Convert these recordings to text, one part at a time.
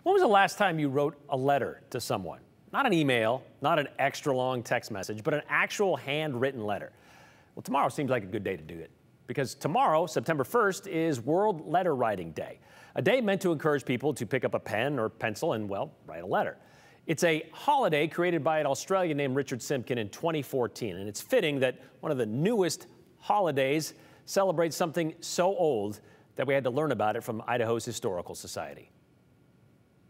When was the last time you wrote a letter to someone? Not an email, not an extra long text message, but an actual handwritten letter. Well, tomorrow seems like a good day to do it, because tomorrow, September 1st, is World Letter Writing Day, a day meant to encourage people to pick up a pen or pencil and, well, write a letter. It's a holiday created by an Australian named Richard Simpkin in 2014, and it's fitting that one of the newest holidays celebrates something so old that we had to learn about it from Idaho's Historical Society.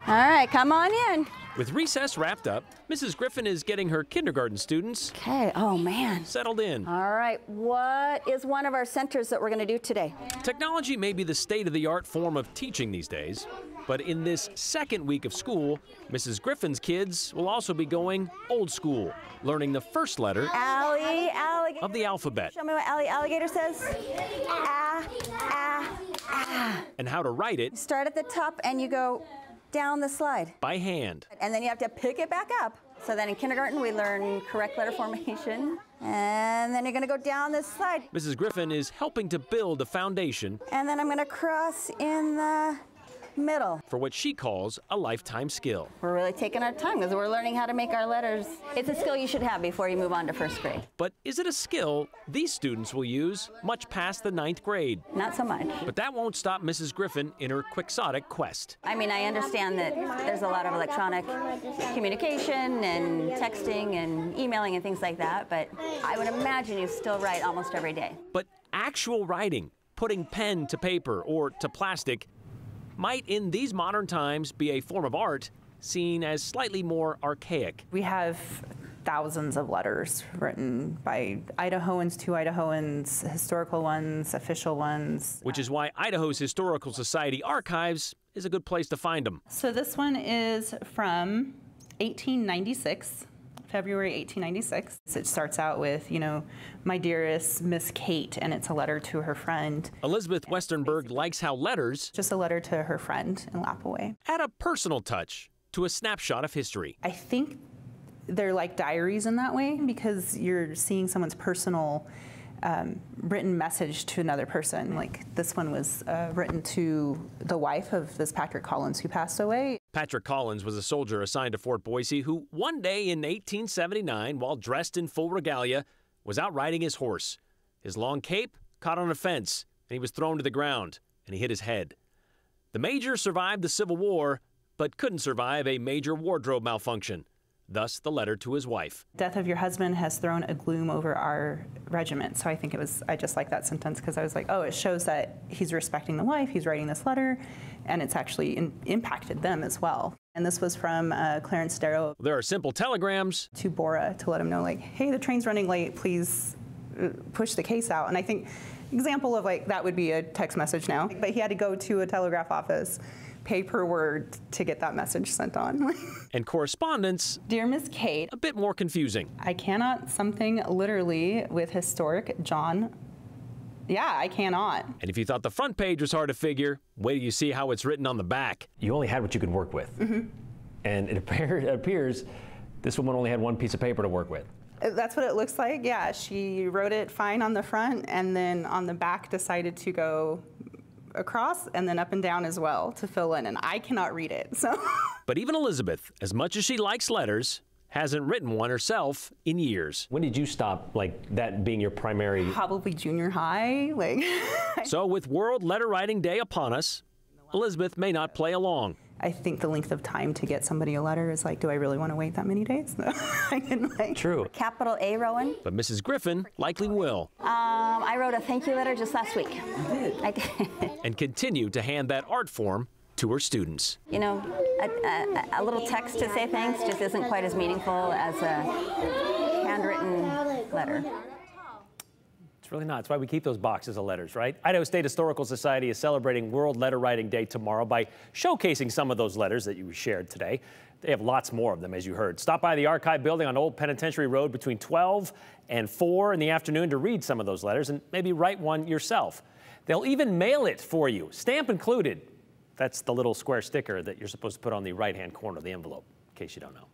All right, come on in. With recess wrapped up, Mrs. Griffin is getting her kindergarten students Oh man. settled in. All right, what is one of our centers that we're going to do today? Technology may be the state-of-the-art form of teaching these days, but in this second week of school, Mrs. Griffin's kids will also be going old school, learning the first letter of the alphabet. Show me what alligator says. And how to write it. You start at the top and you go down the slide. By hand. And then you have to pick it back up. So then in kindergarten, we learn correct letter formation. And then you're going to go down this slide. Mrs. Griffin is helping to build a foundation. And then I'm going to cross in the middle. For what she calls a lifetime skill. We're really taking our time because we're learning how to make our letters. It's a skill you should have before you move on to first grade. But is it a skill these students will use much past the 9th grade? Not so much. But that won't stop Mrs. Griffin in her quixotic quest. I mean, I understand that there's a lot of electronic communication and texting and emailing and things like that, but I would imagine you still write almost every day. But actual writing, putting pen to paper or to plastic, might in these modern times be a form of art seen as slightly more archaic. We have thousands of letters written by Idahoans to Idahoans, historical ones, official ones. Which is why Idaho's Historical Society archives is a good place to find them. So this one is from 1896. February 1896. It starts out with, my dearest Miss Kate, and it's a letter to her friend. Elizabeth Westernberg likes how letters, just a letter to her friend in Lapaway, add a personal touch to a snapshot of history. I think they're like diaries in that way because you're seeing someone's personal written message to another person. Like this one was written to the wife of this Patrick Collins who passed away. Patrick Collins was a soldier assigned to Fort Boise who one day in 1879, while dressed in full regalia, was out riding his horse. His long cape caught on a fence and he was thrown to the ground and he hit his head. The major survived the Civil War but couldn't survive a major wardrobe malfunction. Thus, the letter to his wife. Death of your husband has thrown a gloom over our regiment. So I just like that sentence because I was like, oh, it shows that he's respecting the wife, he's writing this letter, and it's actually impacted them as well. And this was from Clarence Darrow. There are simple telegrams to Bora to let him know, like, hey, the train's running late, please push the case out. And I think example of like that would be a text message now. But he had to go to a telegraph office, pay per word to get that message sent on. And correspondence. Dear Miss Kate. A bit more confusing. I cannot something literally with historic John. Yeah, I cannot. And if you thought the front page was hard to figure, wait till you see how it's written on the back. You only had what you could work with. Mm-hmm. And it appears this woman only had one piece of paper to work with. That's what it looks like, yeah. She wrote it fine on the front and then on the back decided to go across and then up and down as well to fill in, and I cannot read it, so. But even Elizabeth, as much as she likes letters, hasn't written one herself in years. When did you stop, like, that being your primary? Probably junior high, like. So with World Letter Writing Day upon us, Elizabeth may not play along. I think the length of time to get somebody a letter is like, do I really want to wait that many days? I can, like. True. Capital A, Rowan. But Mrs. Griffin likely will. I wrote a thank you letter just last week. I did. And continue to hand that art form to her students. You know, a little text to say thanks just isn't quite as meaningful as a handwritten letter. It's really not. That's why we keep those boxes of letters, right? Idaho State Historical Society is celebrating World Letter Writing Day tomorrow by showcasing some of those letters that you shared today. They have lots more of them, as you heard. Stop by the archive building on Old Penitentiary Road between 12 and 4 in the afternoon to read some of those letters and maybe write one yourself. They'll even mail it for you, stamp included. That's the little square sticker that you're supposed to put on the right-hand corner of the envelope, in case you don't know.